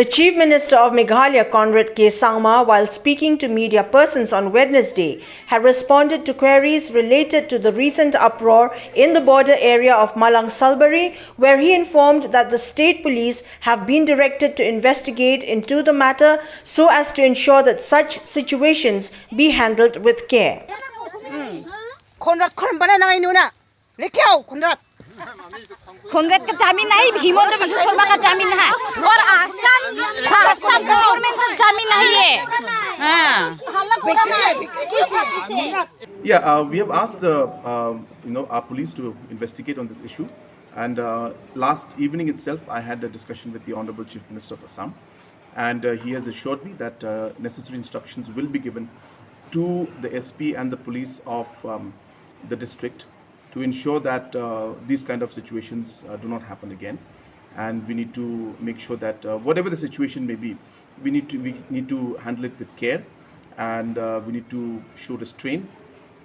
The Chief Minister of Meghalaya, Conrad K Sangma, while speaking to media persons on Wednesday, had responded to queries related to the recent uproar in the border area of Malang Salbari, where he informed that the state police have been directed to investigate into the matter so as to ensure that such situations be handled with care. Conrad Conrad का जमीन नहीं हिमंत विश्व शर्मा का जमीन है और Assam government का जमीन नहीं है Yeah, we have asked our police to investigate on this issue, and last evening itself I had a discussion with the Honorable Chief Minister of Assam, and he has assured me that necessary instructions will be given to the SP and the police of the district to ensure that these kind of situations do not happen again, and we need to make sure that whatever the situation may be, we need to handle it with care, and we need to show restraint.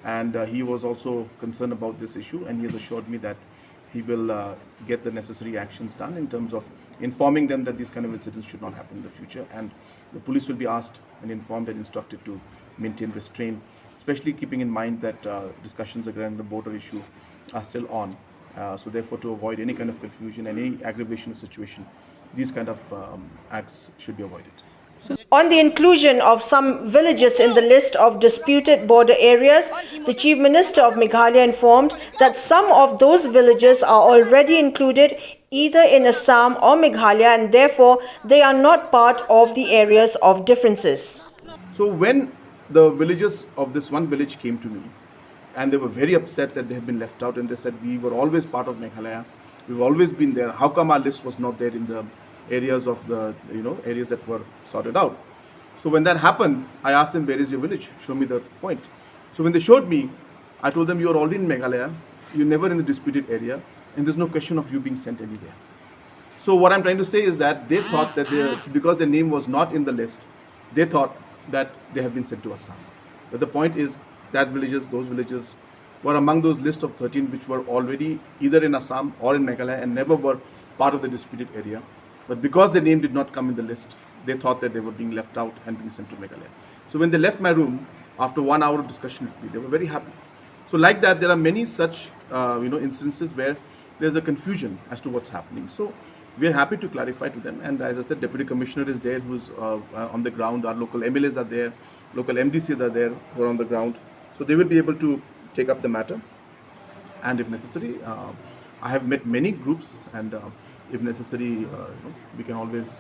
And he was also concerned about this issue, and he has assured me that he will get the necessary actions done in terms of informing them that these kind of incidents should not happen in the future, and the police will be asked and informed and instructed to maintain restraint, especially keeping in mind that discussions regarding the border issue are still on. So therefore, to avoid any kind of confusion, any aggravation of situation, these kind of acts should be avoided. On the inclusion of some villages in the list of disputed border areas, the Chief Minister of Meghalaya informed that some of those villages are already included either in Assam or Meghalaya, and therefore they are not part of the areas of differences. So when the villagers of this one village came to me, and they were very upset that they had been left out, and they said, we were always part of Meghalaya, we've always been there, how come our list was not there in the areas of the areas that were sorted out? So when that happened, I asked them, where is your village? Show me the point. So when they showed me, I told them, you are already in Meghalaya, you're never in the disputed area, and there's no question of you being sent anywhere. So what I'm trying to say is that they thought that because their name was not in the list, they thought that they have been sent to Assam. But the point is that those villages were among those list of 13 which were already either in Assam or in Meghalaya and never were part of the disputed area. But because their name did not come in the list, they thought that they were being left out and being sent to Meghalaya. So when they left my room, after 1 hour of discussion with me, they were very happy. So like that, there are many such instances where there's a confusion as to what's happening. So we are happy to clarify to them. And as I said, Deputy Commissioner is there who's on the ground. Our local MLAs are there, local MDCs are there who are on the ground. So they will be able to take up the matter. And if necessary, I have met many groups, and if necessary, we can always